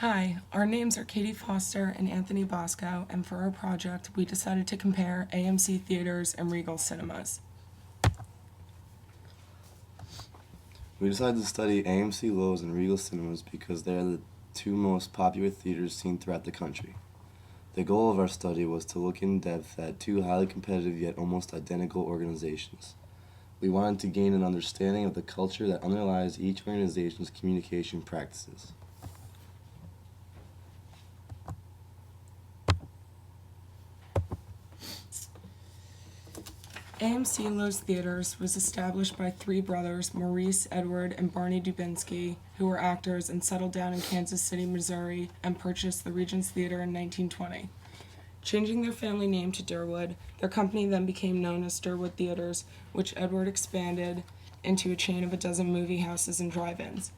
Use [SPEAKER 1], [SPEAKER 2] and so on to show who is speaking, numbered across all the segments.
[SPEAKER 1] Hi, our names are Katie Foster and Anthony Bosco, and for our project, we decided to compare AMC theaters and Regal cinemas.
[SPEAKER 2] We decided to study AMC Lowe's and Regal cinemas because they are the two most popular theaters seen throughout the country. The goal of our study was to look in depth at two highly competitive yet almost identical organizations. We wanted to gain an understanding of the culture that underlies each organization's communication practices.
[SPEAKER 1] AMC Lowe's Theaters was established by three brothers, Maurice, Edward, and Barney Dubinsky, who were actors and settled down in Kansas City, Missouri, and purchased the Regents Theater in 1920. Changing their family name to Durwood, their company then became known as Durwood Theaters, which Edward expanded into a chain of a dozen movie houses and drive-ins.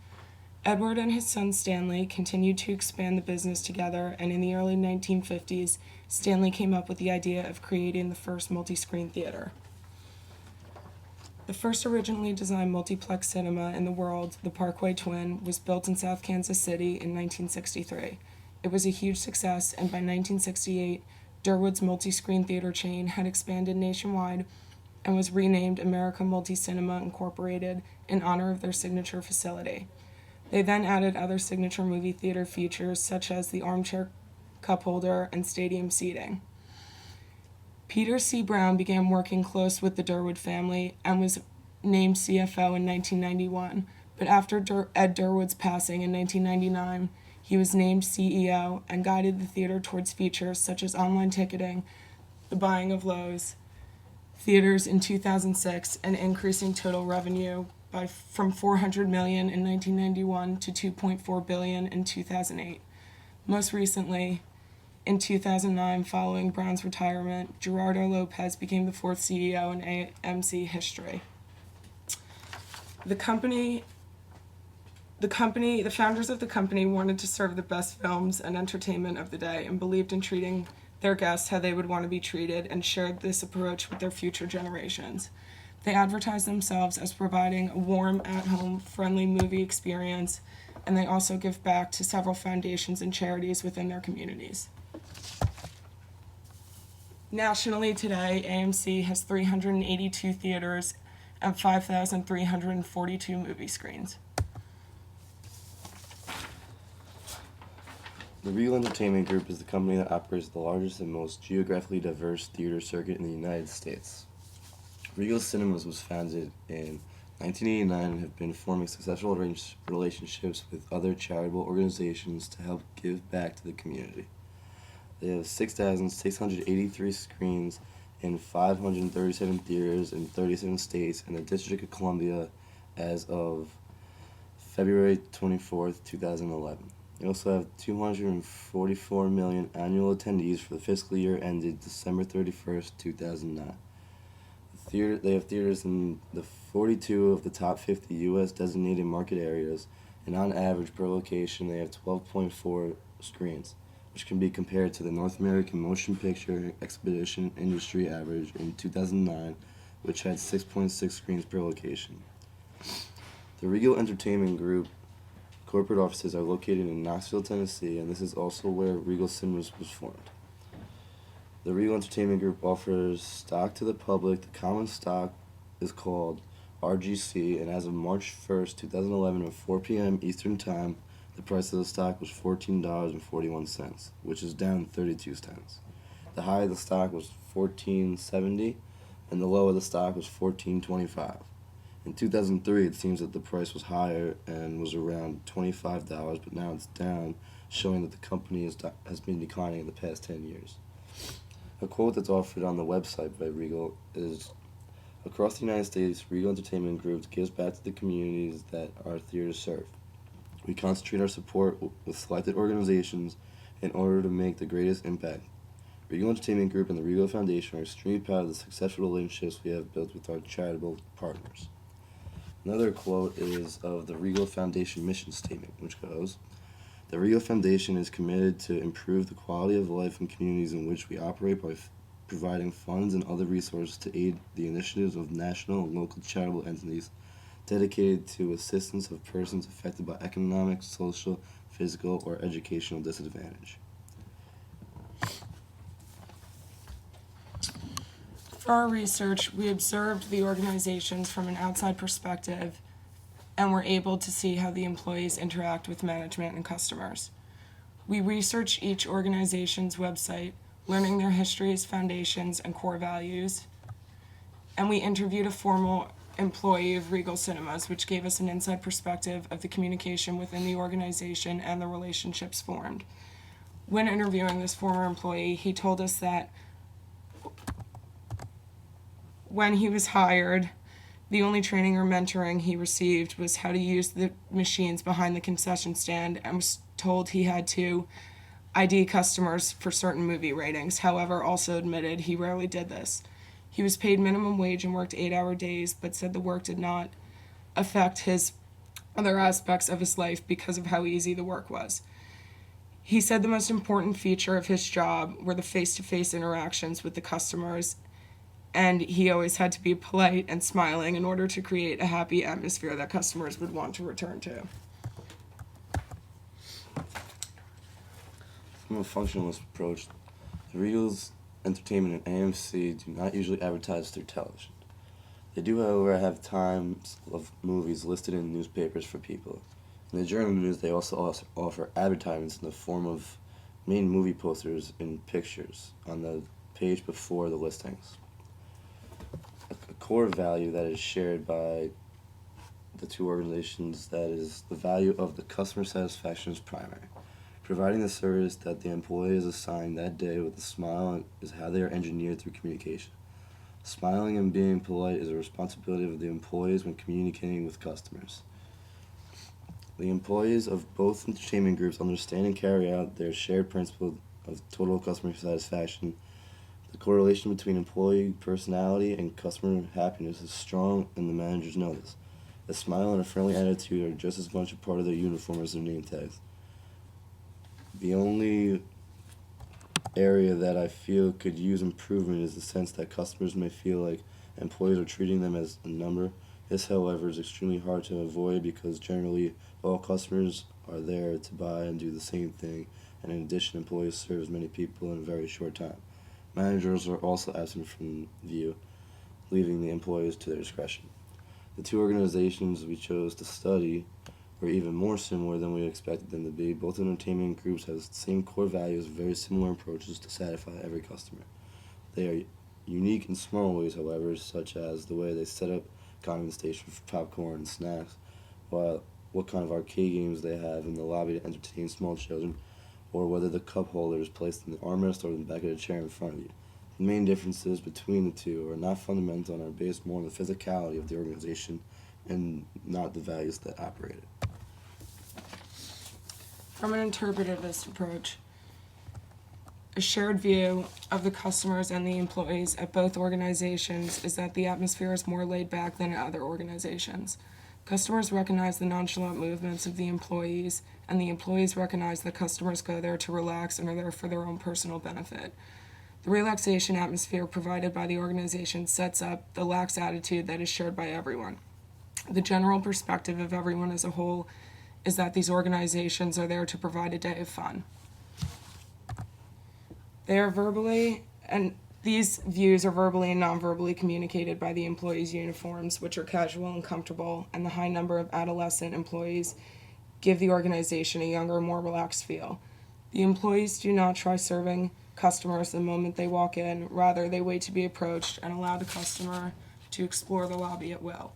[SPEAKER 1] Edward and his son Stanley continued to expand the business together, and in the early 1950s, Stanley came up with the idea of creating the first multi-screen theater. The first originally designed multiplex cinema in the world, the Parkway Twin, was built in South Kansas City in 1963. It was a huge success, and by 1968, Durwood's multi-screen theater chain had expanded nationwide and was renamed America Multi-Cinema Incorporated in honor of their signature facility. They then added other signature movie theater features such as the armchair cup holder and stadium seating. Peter C. Brown began working close with the Durwood family and was named CFO in 1991, but after Ed Durwood's passing in 1999, he was named CEO and guided the theater towards features such as online ticketing, the buying of Lowe's theaters in 2006, and increasing total revenue from $400 million in 1991 to $2.4 billion in 2008. Most recently, in 2009, following Brown's retirement, Gerardo Lopez became the fourth CEO in AMC history. The founders of the company wanted to serve the best films and entertainment of the day and believed in treating their guests how they would want to be treated and shared this approach with their future generations. They advertise themselves as providing a warm, at-home, friendly movie experience, and they also give back to several foundations and charities within their communities. Nationally today, AMC has 382 theaters and 5,342 movie screens.
[SPEAKER 2] The Regal Entertainment Group is the company that operates the largest and most geographically diverse theater circuit in the United States. Regal Cinemas was founded in 1989 and have been forming successful relationships with other charitable organizations to help give back to the community. They have 6,683 screens in 537 theaters in 37 states and the District of Columbia as of February 24th, 2011. They also have 244 million annual attendees for the fiscal year ended December 31st, 2009. They have theaters in the 42 of the top 50 U.S. designated market areas, and on average per location they have 12.4 screens, which can be compared to the North American Motion Picture Exhibition Industry average in 2009, which had 6.6 screens per location. The Regal Entertainment Group corporate offices are located in Knoxville, Tennessee, and this is also where Regal Cinemas was formed. The Regal Entertainment Group offers stock to the public. The common stock is called RGC, and as of March 1st, 2011 at 4 p.m. Eastern Time, the price of the stock was $14.41, which is down 32 cents. The high of the stock was $14.70, and the low of the stock was $14.25. In 2003, it seems that the price was higher and was around $25, but now it's down, showing that the company has been declining in the past 10 years. A quote that's offered on the website by Regal is, "Across the United States, Regal Entertainment Group gives back to the communities that our theaters serve. We concentrate our support with selected organizations in order to make the greatest impact. Regal Entertainment Group and the Regal Foundation are extremely proud of the successful relationships we have built with our charitable partners." Another quote is of the Regal Foundation mission statement, which goes, "The Regal Foundation is committed to improve the quality of life in communities in which we operate by providing funds and other resources to aid the initiatives of national and local charitable entities dedicated to assistance of persons affected by economic, social, physical, or educational disadvantage.
[SPEAKER 1] For our research, we observed the organizations from an outside perspective and were able to see how the employees interact with management and customers. We researched each organization's website, learning their histories, foundations, and core values, and we interviewed a former employee of Regal Cinemas, which gave us an inside perspective of the communication within the organization and the relationships formed. When interviewing this former employee, he told us that when he was hired, the only training or mentoring he received was how to use the machines behind the concession stand, and was told he had to ID customers for certain movie ratings. However, also admitted he rarely did this. He was paid minimum wage and worked 8-hour days, but said the work did not affect his other aspects of his life because of how easy the work was. He said the most important feature of his job were the face-to-face interactions with the customers, and he always had to be polite and smiling in order to create a happy atmosphere that customers would want to return to.
[SPEAKER 2] From a functionalist approach, the Regal's Entertainment and AMC do not usually advertise through television. They do, however, have times of movies listed in newspapers for people. In the journal news, they also offer advertisements in the form of main movie posters and pictures on the page before the listings. A core value that is shared by the two organizations, that is the value of the customer satisfaction is primary. Providing the service that the employee is assigned that day with a smile is how they are engineered through communication. Smiling and being polite is a responsibility of the employees when communicating with customers. The employees of both entertainment groups understand and carry out their shared principle of total customer satisfaction. The correlation between employee personality and customer happiness is strong, and the managers know this. A smile and a friendly attitude are just as much a part of their uniform as their name tags. The only area that I feel could use improvement is the sense that customers may feel like employees are treating them as a number. This, however, is extremely hard to avoid because generally all customers are there to buy and do the same thing, and in addition, employees serve as many people in a very short time. Managers are also absent from view, leaving the employees to their discretion. The two organizations we chose to study were even more similar than we expected them to be. Both entertainment groups have the same core values, very similar approaches to satisfy every customer. They are unique in small ways, however, such as the way they set up condiment stations for popcorn and snacks, while what kind of arcade games they have in the lobby to entertain small children, or whether the cup holder is placed in the armrest or in the back of the chair in front of you. The main differences between the two are not fundamental and are based more on the physicality of the organization and not the values that operate it.
[SPEAKER 1] From an interpretivist approach, a shared view of the customers and the employees at both organizations is that the atmosphere is more laid back than at other organizations. Customers recognize the nonchalant movements of the employees, and the employees recognize that customers go there to relax and are there for their own personal benefit. The relaxation atmosphere provided by the organization sets up the lax attitude that is shared by everyone. The general perspective of everyone as a whole is that these organizations are there to provide a day of fun. These views are verbally and non-verbally communicated by the employees' uniforms, which are casual and comfortable, and the high number of adolescent employees give the organization a younger, more relaxed feel. The employees do not try serving customers the moment they walk in. Rather, they wait to be approached and allow the customer to explore the lobby at will.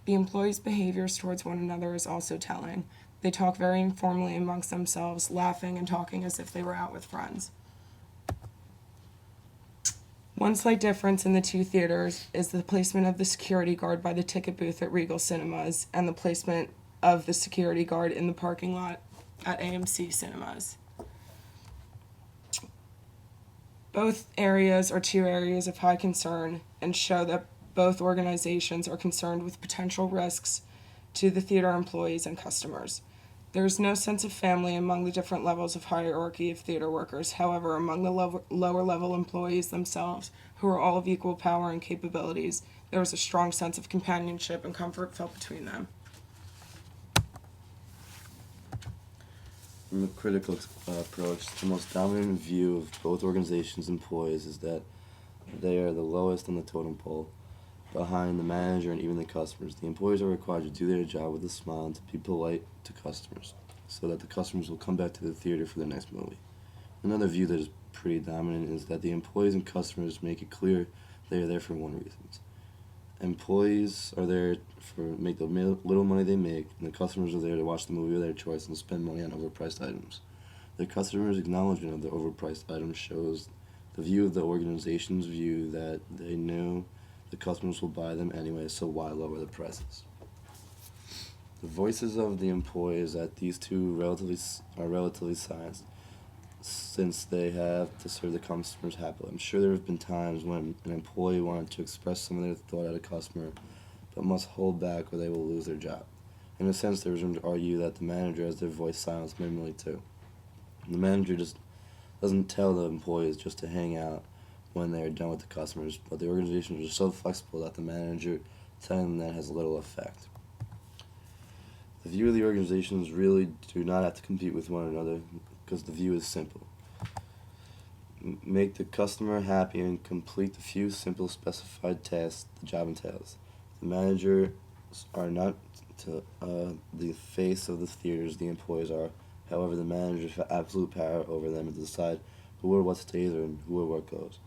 [SPEAKER 1] The employees' behaviors towards one another is also telling. They talk very informally amongst themselves, laughing and talking as if they were out with friends. One slight difference in the two theaters is the placement of the security guard by the ticket booth at Regal Cinemas and the placement of the security guard in the parking lot at AMC Cinemas. Both areas are two areas of high concern and show that both organizations are concerned with potential risks to the theater employees and customers. There is no sense of family among the different levels of hierarchy of theater workers. However, among the lower level employees themselves, who are all of equal power and capabilities, There was a strong sense of companionship and comfort felt between them.
[SPEAKER 2] From a critical approach, the most dominant view of both organizations' employees is that they are the lowest on the totem pole, behind the manager and even the customers. The employees are required to do their job with a smile and to be polite to customers, so that the customers will come back to the theater for the next movie. Another view that is pretty dominant is that the employees and customers make it clear they are there for one reason. Employees are there for make the little money they make, and the customers are there to watch the movie of their choice and spend money on overpriced items. The customer's acknowledgement of the overpriced items shows the view of the organization's view that they know the customers will buy them anyway, so why lower the prices? The voices of the employees at these two are relatively silenced, since they have to serve the customers happily. I'm sure there have been times when an employee wanted to express some of their thought at a customer, but must hold back or they will lose their job. In a sense, there is room to argue that the manager has their voice silenced minimally too. The manager just doesn't tell the employees just to hang out when they are done with the customers, but the organizations are so flexible that the manager telling them that has little effect. The view of the organizations really do not have to compete with one another, because the view is simple. Make the customer happy and complete the few simple specified tasks the job entails. The managers are not the face of the theaters, the employees are. However, the managers have absolute power over them to decide who or what stays and who or what goes.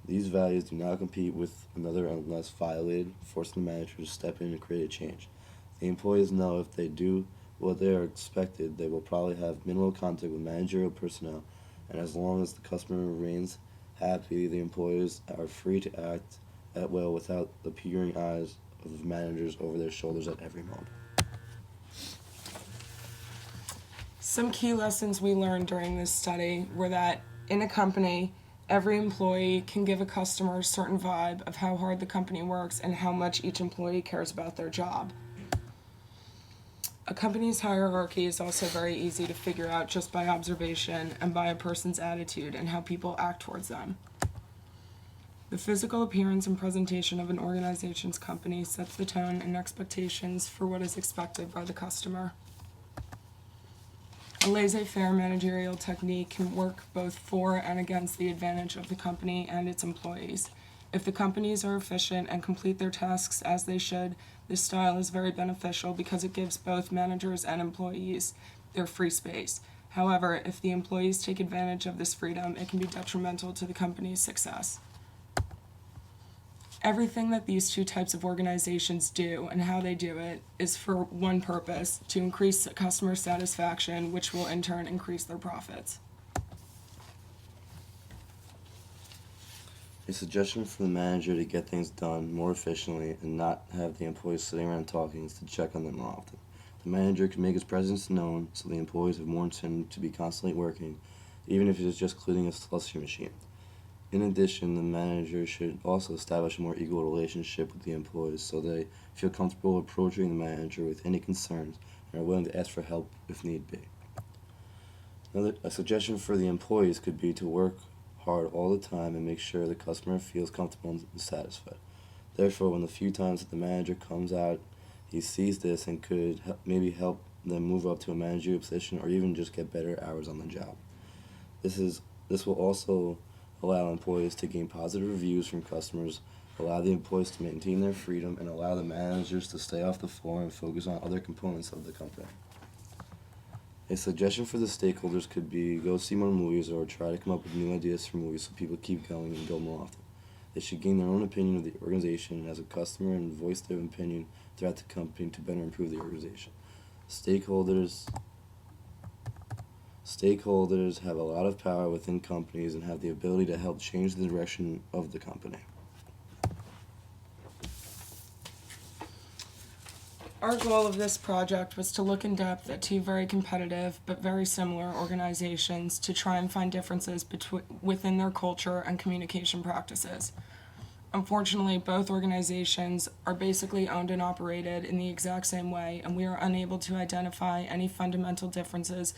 [SPEAKER 2] These values do not compete with another unless violated, forcing the manager to step in and create a change. The employees know if they do what they are expected, they will probably have minimal contact with managerial personnel, and as long as the customer remains happy, the employees are free to act at will without the peering eyes of managers over their shoulders at every moment.
[SPEAKER 1] Some key lessons we learned during this study were that in a company, every employee can give a customer a certain vibe of how hard the company works and how much each employee cares about their job. A company's hierarchy is also very easy to figure out just by observation and by a person's attitude and how people act towards them. The physical appearance and presentation of an organization's company sets the tone and expectations for what is expected by the customer. A laissez-faire managerial technique can work both for and against the advantage of the company and its employees. If the companies are efficient and complete their tasks as they should, this style is very beneficial because it gives both managers and employees their free space. However, if the employees take advantage of this freedom, it can be detrimental to the company's success. Everything that these two types of organizations do and how they do it is for one purpose: to increase customer satisfaction, which will in turn increase their profits.
[SPEAKER 2] A suggestion for the manager to get things done more efficiently and not have the employees sitting around talking is to check on them more often. The manager can make his presence known so the employees have more incentive to be constantly working, even if it is just cleaning a slushy machine. In addition, the manager should also establish a more equal relationship with the employees so they feel comfortable approaching the manager with any concerns and are willing to ask for help if need be. A suggestion for the employees could be to work hard all the time and make sure the customer feels comfortable and satisfied. Therefore, when the few times that the manager comes out, he sees this and could maybe help them move up to a managerial position or even just get better hours on the job. This will also allow employees to gain positive reviews from customers, allow the employees to maintain their freedom, and allow the managers to stay off the floor and focus on other components of the company. A suggestion for the stakeholders could be go see more movies or try to come up with new ideas for movies so people keep going and go more often. They should gain their own opinion of the organization as a customer and voice their opinion throughout the company to better improve the organization. Stakeholders have a lot of power within companies and have the ability to help change the direction of the company.
[SPEAKER 1] Our goal of this project was to look in depth at two very competitive but very similar organizations to try and find differences within their culture and communication practices. Unfortunately, both organizations are basically owned and operated in the exact same way, and we are unable to identify any fundamental differences